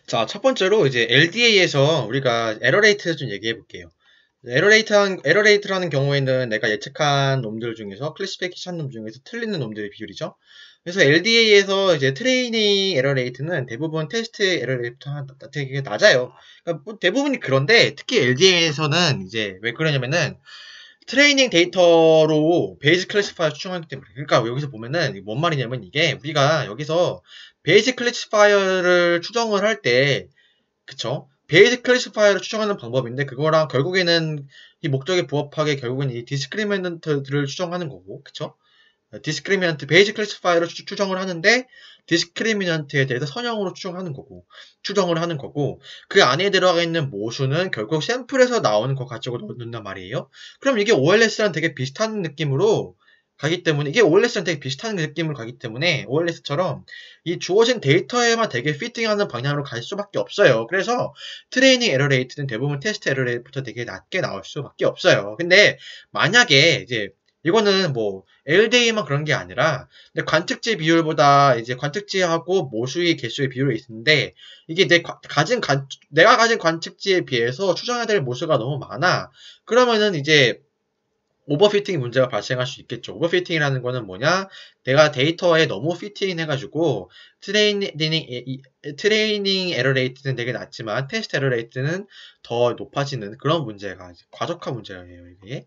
자, 첫 번째로 이제 LDA에서 우리가 에러레이트 좀 얘기해 볼게요. 에러레이트라는 경우에는 내가 예측한 놈들 중에서 클래시피케이션 놈 중에서 틀리는 놈들의 비율이죠. 그래서 LDA에서 이제 트레이닝 에러레이트는 대부분 테스트 에러레이트보다 되게 낮아요. 그러니까 뭐 대부분이 그런데 특히 LDA에서는 이제 왜 그러냐면은 트레이닝 데이터로 베이스 클래시파이어 추정하기 때문에. 그러니까 여기서 보면은 뭔 말이냐면 이게 우리가 여기서 베이스 클래시파이어를 추정을 할 때, 그쵸? 베이스 클래시파이어를 추정하는 방법인데 그거랑 결국에는 이 목적에 부합하게 결국엔 이 디스크리미넌트들을 추정하는 거고, 그쵸? 디스크리미넌트 베이직 클래시파이어를 추정을 하는데 디스크리미넌트에 대해서 선형으로 추정을 하는 거고 그 안에 들어가 있는 모수는 결국 샘플에서 나오는 거 가지고 넣는단 말이에요. 그럼 이게 OLS랑 되게 비슷한 느낌으로 가기 때문에 이게 OLS랑 되게 비슷한 느낌으로 가기 때문에 OLS처럼 이 주어진 데이터에만 되게 피팅하는 방향으로 갈 수밖에 없어요. 그래서 트레이닝 에러 레이트는 대부분 테스트 에러 레이트부터 되게 낮게 나올 수밖에 없어요. 근데 만약에 이제 이거는 뭐 LDA만 그런 게 아니라 근데 관측지 비율보다 이제 관측지하고 모수의 개수의 비율이 있는데 이게 내가 가진 관측지에 비해서 추정해야 될 모수가 너무 많아. 그러면은 이제 오버피팅 문제가 발생할 수 있겠죠. 오버피팅이라는 거는 뭐냐? 내가 데이터에 너무 피팅 해가지고 트레이닝 에러 레이트는 되게 낮지만 테스트 에러 레이트는 더 높아지는 그런 문제가 과적화 문제예요. 이게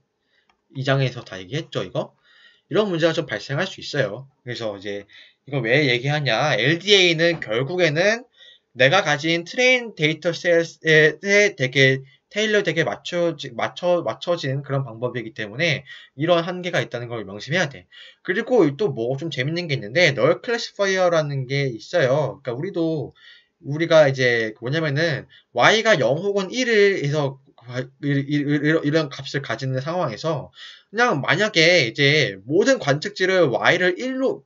이 장에서 다 얘기했죠. 이런 문제가 좀 발생할 수 있어요. 그래서 이제 이거 왜 얘기하냐? LDA는 결국에는 내가 가진 트레인 데이터셋에 되게 테일러 되게 맞춰진 그런 방법이기 때문에 이런 한계가 있다는 걸 명심해야 돼. 그리고 또 뭐 좀 재밌는 게 있는데 널 클래시파이어라는 게 있어요. 그러니까 우리가 이제 뭐냐면은 y가 0 혹은 1을 해서 이런 값을 가지는 상황에서 그냥 만약에 이제 모든 관측지를 y를 1로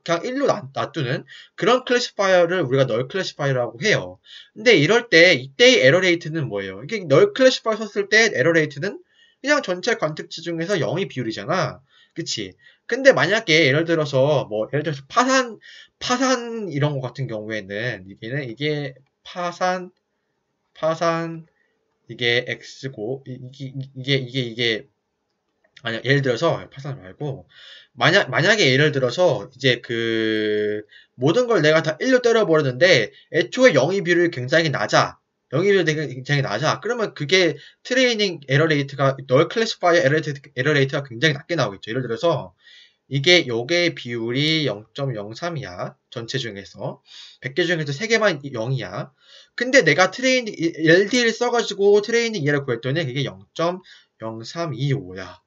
놔두는 그런 클래시파이어를 우리가 널 클래시파이어라고 해요. 근데 이럴 때 이때의 에러 레이트는 뭐예요? 이게 널 클래시파이어 썼을 때 에러 레이트는 그냥 전체 관측지 중에서 0이 비율이잖아. 그치? 근데 만약에 예를 들어서 파산 이런 거 같은 경우에는 이게 파산 이게 x고 이게 아니 예를 들어서 파산 말고 만약에 예를 들어서 이제 그 모든 걸 내가 다 1로 때려 버렸는데 애초에 영의 비율이 굉장히 낮아. 영의 비율이 굉장히 낮아. 그러면 그게 트레이닝 에러 레이트가 널 클래시파이어 에러 레이트가 굉장히 낮게 나오겠죠. 예를 들어서 이게 요게 비율이 0.03이야. 전체 중에서. 100개 중에서 3개만 0이야. 근데 내가 LD를 써가지고 트레이닝 이해를 구했더니 그게 0.0325야.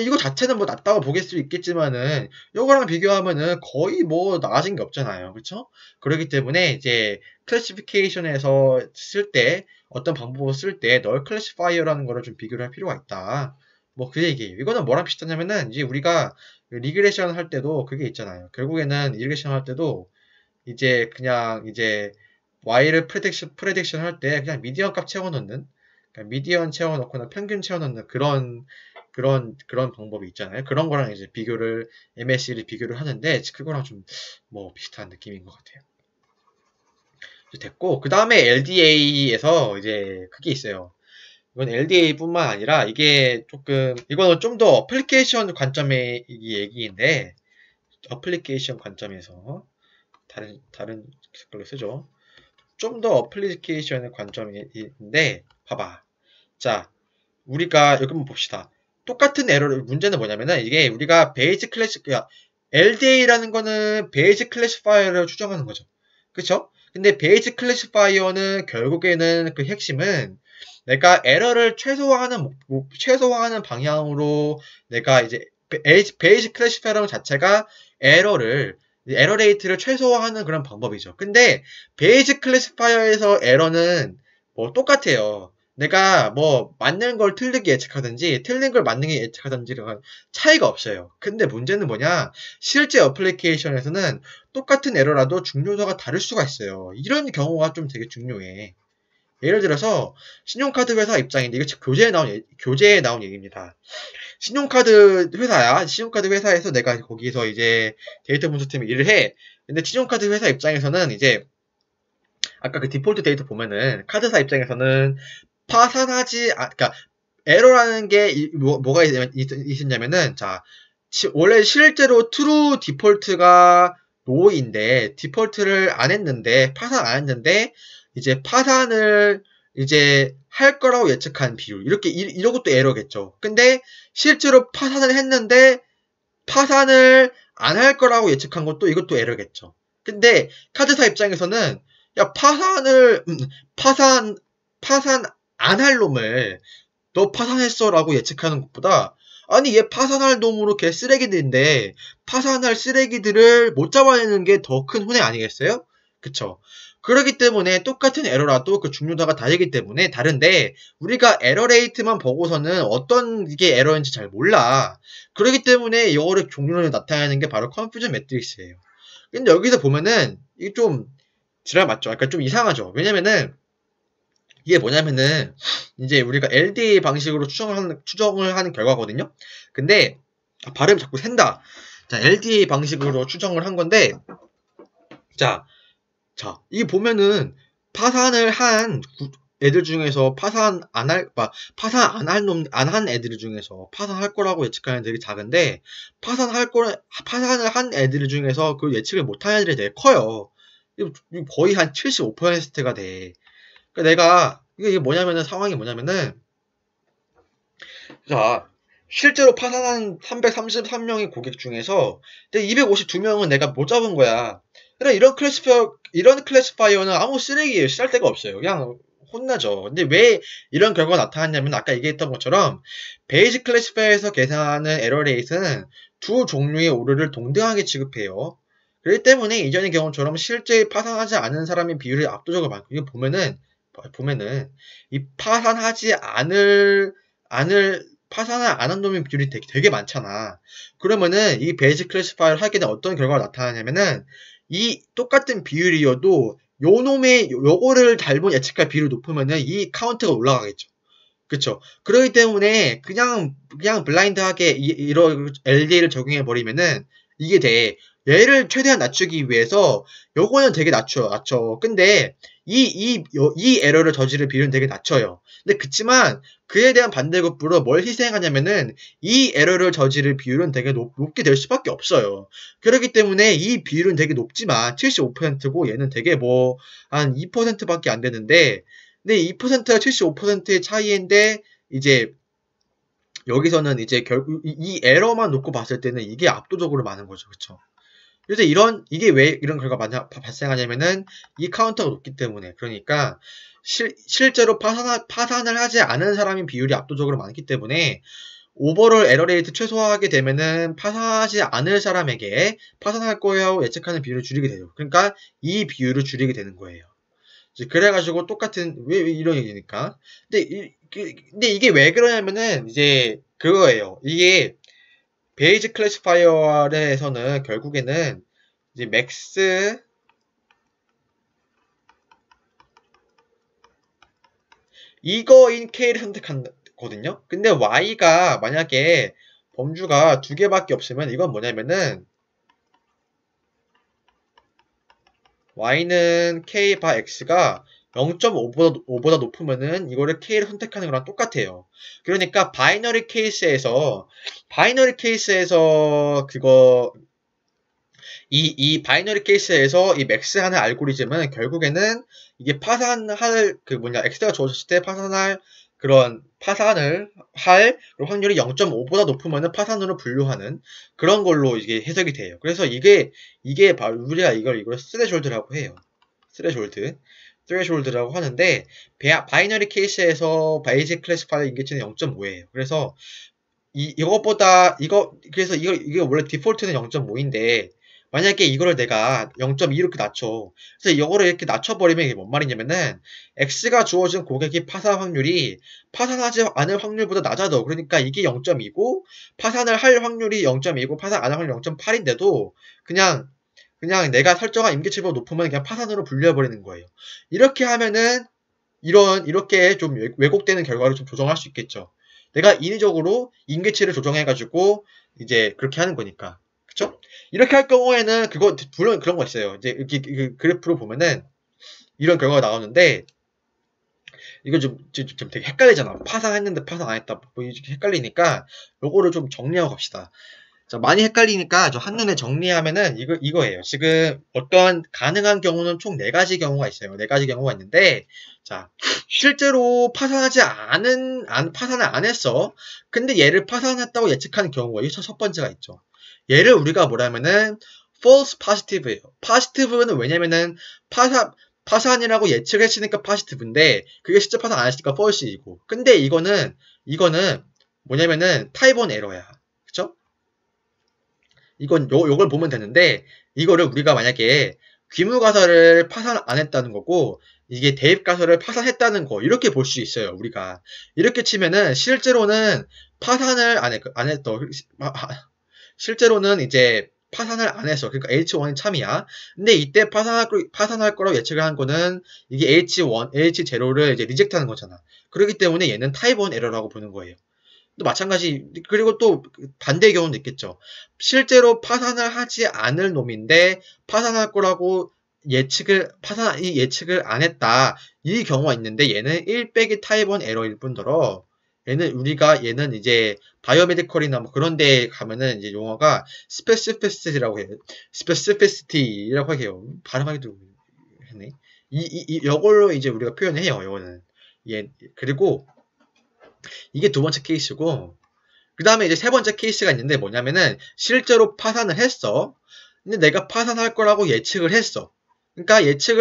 이거 자체는 뭐 낮다고 보길 수 있겠지만은, 요거랑 비교하면은 거의 뭐 나아진 게 없잖아요. 그쵸? 그렇기 때문에 이제 클래시피케이션에서 어떤 방법을 쓸 때 널 클래시파이어라는 거를 좀 비교를 할 필요가 있다. 뭐 그 얘기예요. 이거는 뭐랑 비슷하냐면은 이제 우리가 리그레션 할 때도 그게 있잖아요. 결국에는 리그레션 할 때도 이제 그냥 이제 y를 프레딕션 할 때 그냥 미디언 값 채워넣는 그러니까 미디언 채워넣거나 평균 채워넣는 그런 방법이 있잖아요. 그런 거랑 이제 MSE를 비교를 하는데 그거랑 좀 뭐 비슷한 느낌인 것 같아요. 됐고 그 다음에 LDA에서 이제 그게 있어요. 이건 LDA뿐만 아니라 이거는 좀 더 어플리케이션 관점의 얘기인데 어플리케이션 관점에서 다른 색깔로 쓰죠. 좀 더 어플리케이션의 관점인데 봐봐. 자, 우리가 여기 한번 봅시다. 똑같은 문제는 뭐냐면은 이게 우리가 LDA라는 거는 베이직 클래시파이어를 추정하는 거죠. 그쵸? 근데 베이직 클래시파이어는 결국에는 그 핵심은 내가 에러를 최소화하는 방향으로 내가 이제 베이직 클래시파이어 자체가 에러 레이트를 최소화하는 그런 방법이죠. 근데 베이직 클래시파이어에서 에러는 뭐 똑같아요. 내가 뭐 맞는 걸 틀리게 예측하든지 틀린 걸 맞는 게 예측하든지가 차이가 없어요. 근데 문제는 뭐냐? 실제 어플리케이션에서는 똑같은 에러라도 중요도가 다를 수가 있어요. 이런 경우가 좀 되게 중요해. 예를 들어서 신용카드 회사 입장인데 이거 교재에 나온 얘기입니다. 신용카드 회사야. 신용카드 회사에서 내가 거기서 이제 데이터 분석팀에 일을 해. 근데 신용카드 회사 입장에서는 이제 아까 그 디폴트 데이터 보면은 카드사 입장에서는 그러니까 에러라는 게 뭐가 있었냐면은 자 원래 실제로 true 디폴트가 no인데 디폴트를 안 했는데 파산 안 했는데 이제 파산을 이제 할 거라고 예측한 비율 이런 것도 에러겠죠. 근데 실제로 파산을 했는데 파산을 안 할 거라고 예측한 것도 이것도 에러겠죠. 근데 카드사 입장에서는 야 파산 안 할 놈을 너 파산했어라고 예측하는 것보다 아니 얘 파산할 놈으로 걔 쓰레기들인데 파산할 쓰레기들을 못 잡아내는 게 더 큰 혼외 아니겠어요? 그쵸? 그렇기 때문에 똑같은 에러라도 그 중요도가 다른데 우리가 에러 레이트만 보고서는 어떤 게 에러인지 잘 몰라. 그렇기 때문에 이거를 종류로 나타내는 게 바로 컨퓨전 매트릭스예요. 근데 여기서 보면은 이게 좀 지랄 맞죠? 그러니까 좀 이상하죠. 왜냐면은 이게 뭐냐면은 이제 우리가 LDA 방식으로 추정을 하는 결과거든요. 근데 발음이 자꾸 샌다. 자, LDA 방식으로 추정을 한 건데 자, 이게 보면은 파산을 한 애들 중에서 파산 안 한 애들 중에서 파산할 거라고 예측하는 애들이 작은데 파산을 한 애들 중에서 그 예측을 못하는 애들이 되게 커요. 거의 한 75%가 돼. 그러니까 이게 뭐냐면은 상황이 뭐냐면은 자 실제로 파산한 333명의 고객 중에서 252명은 내가 못 잡은 거야. 그래 이런 클래시파이어는 아무 쓰레기예요. 쓸 데가 없어요. 그냥 혼나죠. 근데 왜 이런 결과가 나타났냐면 아까 얘기했던 것처럼 베이직 클래시파이어에서 계산하는 에러 레이트는 두 종류의 오류를 동등하게 취급해요. 그렇기 때문에 이전의 경우처럼 실제 파산하지 않은 사람의 비율이 압도적으로 많고 이거 보면은 이 파산하지 않을 파산을 안 한 놈의 비율이 되게 많잖아. 그러면은 이 베이직 클래시파이어를 하게 되면 어떤 결과가 나타나냐면은 이 똑같은 비율이어도 요거를 잘못 예측할 비율이 높으면은 이 카운트가 올라가겠죠. 그쵸. 그렇기 때문에 그냥 블라인드하게 이런 LDA를 적용해 버리면은 이게 돼. 얘를 최대한 낮추기 위해서 요거는 되게 낮춰. 근데 이 에러를 저지를 비율은 되게 낮춰요. 근데 그치만 그에 대한 반대급부로 뭘 희생하냐면은 이 에러를 저지를 비율은 되게 높게 될 수밖에 없어요. 그렇기 때문에 이 비율은 되게 높지만 75%고 얘는 되게 한 2%밖에 안 되는데 근데 2%와 75%의 차이인데 이제 여기서는 이제 결국 이 에러만 놓고 봤을 때는 이게 압도적으로 많은 거죠. 그쵸? 그래서 이게 왜 이런 결과가 발생하냐면은 이 카운터가 높기 때문에 그러니까 실제로 파산을 하지 않은 사람의 비율이 압도적으로 많기 때문에 오버롤 에러 레이트 최소화하게 되면은 파산하지 않을 사람에게 파산할 거라고 예측하는 비율을 줄이게 돼요. 그러니까 이 비율을 줄이게 되는 거예요. 그래가지고 똑같은 왜 이런 얘기니까. 근데 이게 왜 그러냐면은 이제 그거예요. 이게 베이직 클래시파이어에서는 결국에는 이제 맥스 이거인 K를 선택하거든요. 근데 Y가 만약에 범주가 두 개밖에 없으면 이건 뭐냐면은 Y는 K 바 X가 0.5보다 높으면은 이거를 K를 선택하는 거랑 똑같아요. 그러니까 바이너리 케이스에서 이 바이너리 케이스에서 이 맥스 하는 알고리즘은 결국에는 이게 X가 주어졌을 때 파산을 할 확률이 0.5보다 높으면은 파산으로 분류하는 그런 걸로 이게 해석이 돼요. 그래서 이게 바로 우리가 이걸 스레졸드라고 해요. 스레졸드라고 하는데 바이너리 케이스에서 베이직 클래시파이어 인계치는 0.5예요. 그래서 이게 원래 디폴트는 0.5인데 만약에 이거를 내가 0.2 이렇게 낮춰. 그래서 이거를 이렇게 낮춰버리면 이게 뭔 말이냐면은 X가 주어진 고객이 파산 확률이 파산하지 않을 확률보다 낮아도 그러니까 이게 0.2고 파산을 할 확률이 0.2고 파산 안 할 확률이 0.8인데도 그냥 내가 설정한 임계치보다 높으면 그냥 파산으로 분류해버리는 거예요. 이렇게 하면은 이렇게 좀 왜곡되는 결과를 좀 조정할 수 있겠죠. 내가 인위적으로 임계치를 조정해가지고 이제 그렇게 하는 거니까. 그쵸? 이렇게 할 경우에는 물론 그런 거 있어요. 이제 이렇게 그래프로 보면은 이런 결과가 나오는데, 이거 좀 되게 헷갈리잖아. 파산했는데 파산 안 했다. 뭐 이렇게 헷갈리니까 요거를 좀 정리하고 갑시다. 자, 많이 헷갈리니까 저 한눈에 정리하면은 이거예요. 지금 어떤 가능한 경우는 총 4가지 경우가 있어요. 4가지 경우가 있는데, 자, 실제로 파산을 안 했어. 근데 얘를 파산했다고 예측하는 경우가 이게 첫 번째가 있죠. 얘를 우리가 뭐라면은 false positive예요. positive는 왜냐면은 파산이라고 예측했으니까 positive인데 그게 실제 파산 안 했으니까 false이고. 근데 이거는 뭐냐면은 타입 1 에러야. 그쵸? 요걸 보면 되는데, 이거를 우리가 만약에 귀무가설을 파산 안 했다는 거고, 이게 대입가설을 파산했다는 거, 이렇게 볼 수 있어요, 우리가. 이렇게 치면은, 실제로는 파산을 실제로는 이제 파산을 안 했어. 그러니까 H1이 참이야. 근데 이때 파산할 거라고 예측을 한 거는, 이게 H0를 이제 리젝트 하는 거잖아. 그렇기 때문에 얘는 타입 1 에러라고 보는 거예요. 또 마찬가지, 그리고 또 반대의 경우도 있겠죠. 실제로 파산을 하지 않을 놈인데 파산할 거라고 이 예측을 안 했다. 이 경우가 있는데 얘는 1 빼기 타입 1 에러일 뿐더러 얘는 이제 바이오메디컬이나 뭐 그런 데 가면은 이제 용어가 스페시피시티라고 해요. 스페시피시티라고 해요. 발음하기도 했네. 요걸로 이제 우리가 표현해요. 요거는. 그리고 이게 두 번째 케이스고, 그 다음에 이제 세 번째 케이스가 있는데 뭐냐면은 실제로 파산을 했어. 근데 내가 파산할 거라고 예측을 했어. 그러니까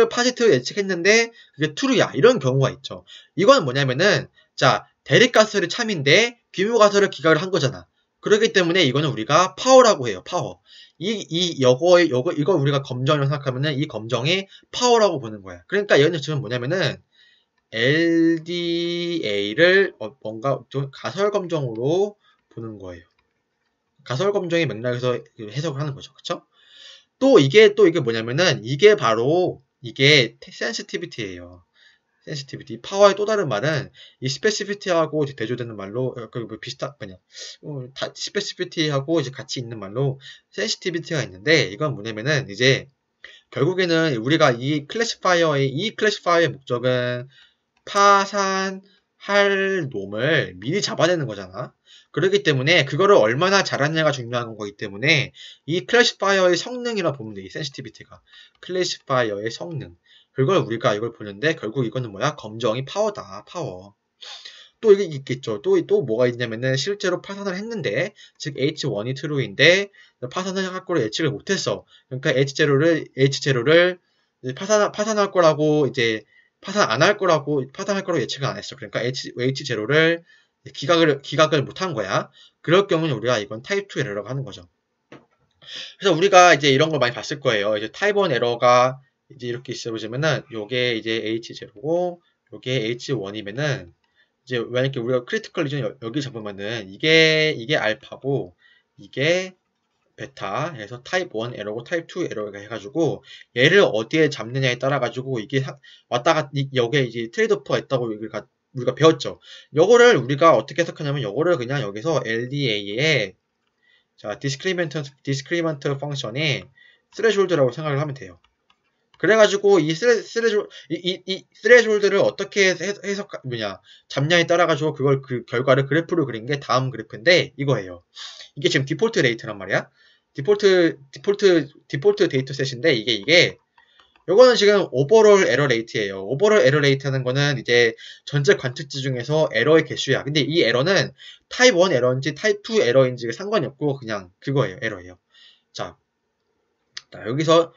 파지티브 예측했는데 그게 true야. 이런 경우가 있죠. 이건 뭐냐면은 자, 대립가설이 참인데 귀무가설을 기각을 한 거잖아. 그렇기 때문에 이거는 우리가 파워라고 해요. 파워. 이거 우리가 검정이라고 생각하면은 이 검정이 파워라고 보는 거야. 그러니까 얘는 지금 뭐냐면은 LDA를 뭔가 좀 가설 검정으로 보는 거예요. 가설 검정의 맥락에서 해석을 하는 거죠. 그쵸? 또 이게 뭐냐면은 이게 센시티비티예요. 센시티비티. 파워의 또 다른 말은 이 스페시피티하고 대조되는 말로 스페시피티하고 이제 같이 있는 말로 센시티비티가 있는데, 이건 뭐냐면은 이제 결국에는 우리가 이 클래시파이어의 목적은 파산할 놈을 미리 잡아내는 거잖아. 그렇기 때문에 그거를 얼마나 잘하느냐가 중요한 거기 때문에 이 클래시파이어의 성능이라 보면 돼. 이 센시티비티가 클래시파이어의 성능. 그걸 우리가 이걸 보는데 결국 이거는 뭐야? 검정이 파워다. 파워. 또 이게 있겠죠. 또 뭐가 있냐면은 실제로 파산을 했는데, 즉 H1이 true인데 파산을 할 거를 예측을 못했어. 그러니까 H0를 파산할 거라고 이제 파산할 거라고 예측을 안 했어. 그러니까 H0를 기각을 못한 거야. 그럴 경우는 우리가 이건 타입 2 에러라고 하는 거죠. 그래서 우리가 이제 이런 걸 많이 봤을 거예요. 이제 타입 1 에러가 이제 이렇게 있어보자면은 요게 이제 H0고 요게 H1이면은 이제 만약에 우리가 크리티컬 리전 여기 잡으면은 이게 알파고 이게 베타 해서 타입 1 에러고 타입 2 에러가 해가지고 얘를 어디에 잡느냐에 따라 가지고 이게 여기에 이제 트레이드오프가 있다고 우리가 배웠죠. 요거를 우리가 어떻게 해석하냐면 요거를 그냥 여기서 LDA의 자 디스크리먼트 펑션의 스레졸드라고 생각을 하면 돼요. 그래가지고 이 스레졸드를 어떻게 잡냐에 따라가지고 그 결과를 그래프로 그린 게 다음 그래프인데 이거예요. 이게 지금 디폴트 레이트란 말이야. 디폴트 데이터 셋인데 이게 요거는 지금 오버롤 에러 레이트예요. 오버롤 에러 레이트라는 거는 이제 전체 관측지 중에서 에러의 개수야. 근데 이 에러는 타입 1 에러인지 타입 2 에러인지 상관이 없고 그냥 그거예요. 에러예요. 자 여기서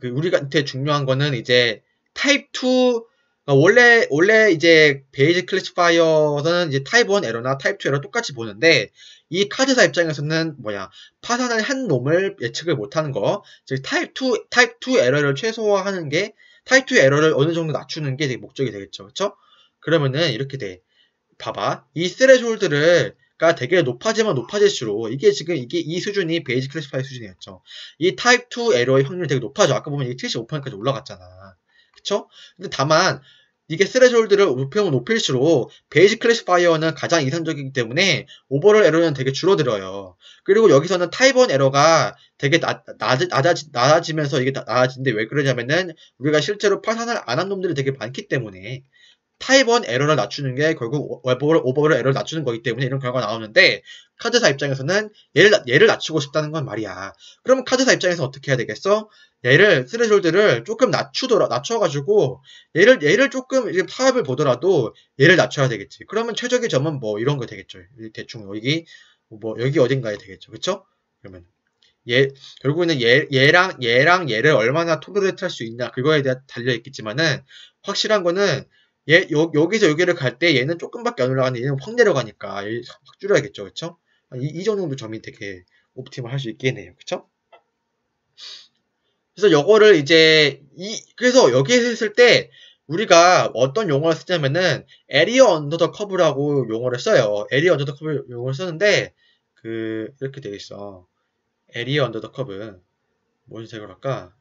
우리한테 중요한 거는 이제 타입 2 원래 이제 베이직 클래시파이어는 이제 타입 1 에러나 타입 2 에러 똑같이 보는데 이 카드사 입장에서는 파산을 한 놈을 예측을 못하는 거, 즉 타입 2 에러를 최소화하는 게 타입 2 에러를 어느 정도 낮추는 게 목적이 되겠죠. 그렇죠? 그러면은 이렇게 돼. 봐봐. 이 스레졸드가 되게 높아질수록 이게 이 수준이 베이직 클래시파이 수준이었죠. 이 타입 2 에러의 확률이 되게 높아져. 아까 보면 이게 75%까지 올라갔잖아. 그쵸? 근데 다만 이게 스레졸드를 높이면 높일수록 베이직 클래시파이어는 가장 이상적이기 때문에 오버롤 에러는 되게 줄어들어요. 그리고 여기서는 타입 1 에러가 되게 낮아지면서 이게 낮아지는데 왜 그러냐면은 우리가 실제로 파산을 안 한 놈들이 되게 많기 때문에 타입 1 에러를 낮추는 게 결국 오버롤 에러를 낮추는 거기 때문에 이런 결과가 나오는데 카드사 입장에서는 얘를 낮추고 싶다는 건 말이야. 그러면 카드사 입장에서 어떻게 해야 되겠어? 얘를 스레졸드를 조금 낮춰가지고 얘를 조금 타협을 보더라도 얘를 낮춰야 되겠지. 그러면 최적의 점은 뭐 이런 거 되겠죠. 대충 여기 어딘가에 되겠죠. 그쵸? 그러면 결국에는 얘랑 얘를 얼마나 토르레트 할 수 있냐 그거에 대해 달려있겠지만은 확실한 거는 여기서 여기를 갈 때 얘는 조금밖에 안 올라가는데 얘는 확 내려가니까 확 줄여야겠죠. 그쵸? 이 정도 점이 되게 옵티멀 할 수 있겠네요. 그쵸? 그래서 요거를 이제 그래서 여기에 했을 때 우리가 어떤 용어를 쓰냐면은 에리어 언더 더 커브라고 용어를 써요. 에리어 언더 더 커브 용어를 쓰는데 이렇게 되어 있어. 에리어 언더 더 커브 뭔 색으로 할까?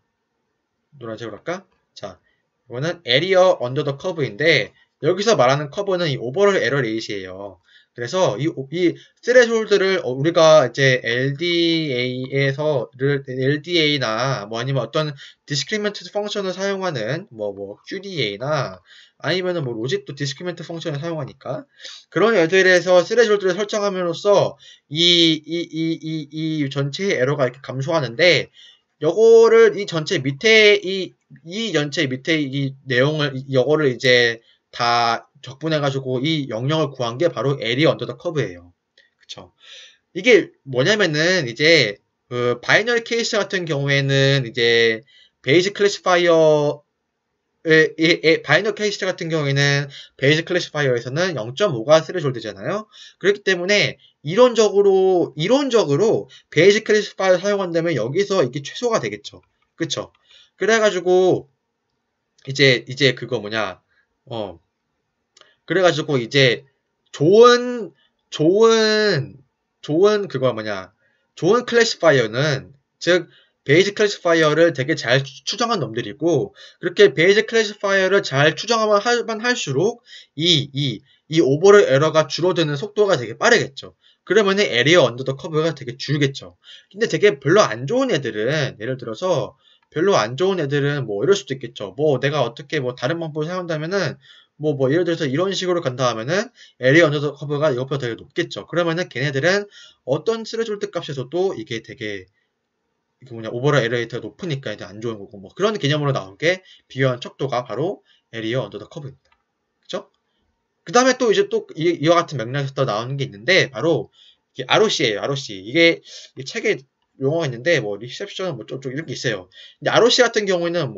노란색으로 할까? 자, 이거는 에리어 언더 더 커브인데 여기서 말하는 커브는 이 오버롤 에러 레이시예요. 그래서 이 스레졸드를 우리가 이제 LDA나 뭐 아니면 어떤 디스크리멘트 펑션을 사용하는 뭐 QDA나 아니면은 뭐 로직도 디스크리멘트 펑션을 사용하니까 그런 애들에서 스레졸드를 설정함으로써 이 전체의 에러가 이렇게 감소하는데 요거를 이 전체 밑에 전체 밑에 이 내용을 요거를 이제 다 적분해가지고 이 영역을 구한 게 바로 에리어 언더 더 커브예요. 그쵸? 이게 뭐냐면은 이제 그 바이너리 케이스 같은 경우에는 이제 베이직 클래시파이어 바이너리 케이스 같은 경우에는 베이직 클래시파이어에서는 0.5가 스레졸드잖아요. 그렇기 때문에 이론적으로 베이직 클래시파이어 사용한다면 여기서 이게 최소가 되겠죠. 그쵸? 그래가지고 이제 그거 뭐냐 그래가지고 이제 좋은 그거 뭐냐 좋은 클래시파이어는 즉 베이직 클래시파이어를 되게 잘 추정한 놈들이고 그렇게 베이직 클래시파이어를 잘 추정하면 할수록 이 오버롤 에러가 줄어드는 속도가 되게 빠르겠죠. 그러면은 에리어 언더 더 커브가 되게 줄겠죠. 근데 되게 별로 안 좋은 애들은 예를 들어서 별로 안 좋은 애들은 뭐 이럴 수도 있겠죠. 뭐 내가 어떻게 뭐 다른 방법을 사용한다면은 뭐 예를 들어서 이런 식으로 간다 하면은 에리어 언더 더 커브가 이것보다 되게 높겠죠. 그러면은 걔네들은 어떤 스레졸드 값에서도 이게 되게 오버롤 에러 레이트가 높으니까 이제 안 좋은 거고 뭐 그런 개념으로 나온 게 비교한 척도가 바로 에리어 언더 더 커브입니다. 그쵸? 그 다음에 또 이제 또 이와 같은 맥락에서 또 나오는 게 있는데 바로 이게 ROC예요. ROC 이게 책에 용어가 있는데 뭐 리셉션은 뭐 좀 이런 게 있어요. 근데 ROC 같은 경우에는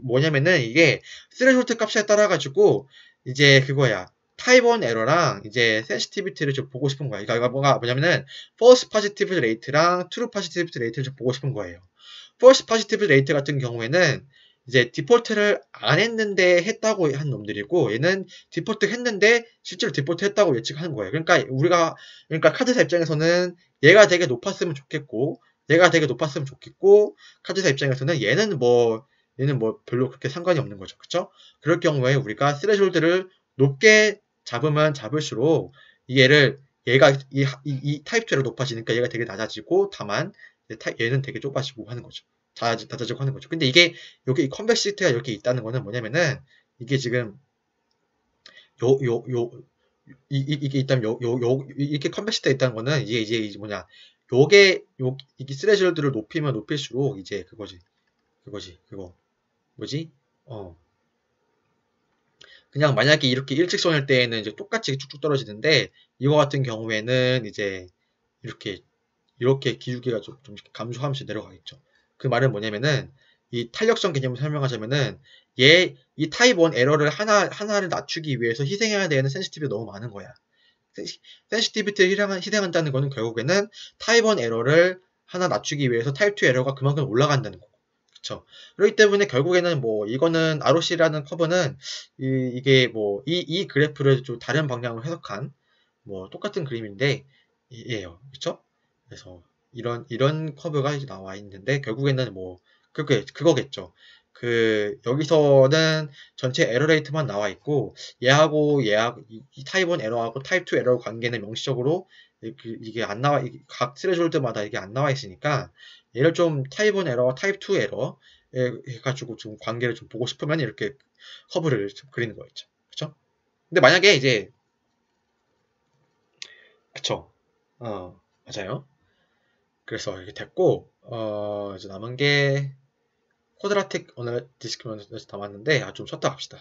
뭐냐면은 이게 스레졸트 값에 따라 가지고 이제 그거야. 타입 1 에러랑 이제 센시티비티를 좀 보고 싶은 거야. 그러니까 뭐냐면은 false positive rate랑 true positive rate를 좀 보고 싶은 거예요. false positive rate 같은 경우에는 이제 디폴트를 안 했는데 했다고 한 놈들이고 얘는 디폴트 했는데 실제로 디폴트 했다고 예측하는 거예요. 그러니까 카드사 입장에서는 얘가 되게 높았으면 좋겠고 카드사 입장에서는 얘는 뭐 별로 그렇게 상관이 없는 거죠. 그쵸? 그럴 경우에 우리가 스레졸드를 높게 잡으면 잡을수록 얘가 이 타입 2로 높아지니까 얘가 되게 낮아지고 다만 얘는 되게 좁아지고 하는 거죠. 낮아지고 하는 거죠. 근데 여기 이 컨벡시티가 이렇게 있다는 거는 뭐냐면은 이게 지금 이게 있다면 이렇게 컨벡시티가 있다는 거는 이게 뭐냐 이게 스레졸드를 높이면 높일수록 이제 그거 뭐지 그냥 만약에 이렇게 일직선일 때에는 이제 똑같이 쭉쭉 떨어지는데 이거 같은 경우에는 이제 이렇게 기울기가 좀 감소하면서 내려가겠죠. 그 말은 뭐냐면은 이 탄력성 개념을 설명하자면은 이 타입 1 에러를 하나를 낮추기 위해서 희생해야 되는 센시티비티가 너무 많은 거야. 센시티비티를 희생한다는 거는 결국에는 타입 1 에러를 하나 낮추기 위해서 타입 2 에러가 그만큼 올라간다는 거고. 그쵸. 그렇기 때문에 결국에는 뭐 이거는 ROC라는 커브는 이게 뭐 이 그래프를 좀 다른 방향으로 해석한 뭐 똑같은 그림인데 예요. 그쵸? 그래서 이런 커브가 나와 있는데 결국에는 뭐 그거겠죠. 여기서는 전체 에러 레이트만 나와 있고, 이 타입 1 에러하고 타입 2 에러 관계는 명시적으로 이게 안 나와, 각 스레졸드마다 이게 안 나와 있으니까, 얘를 좀 타입 1 에러, 타입 2 에러 해가지고 좀 관계를 좀 보고 싶으면 이렇게 커브를 좀 그리는 거였죠. 그쵸? 근데 만약에 이제, 그쵸. 맞아요. 그래서 이렇게 됐고, 이제 남은 게, 쿼드라틱 어널 디스크리미넌스 남았는데, 좀 쉬었다 갑시다.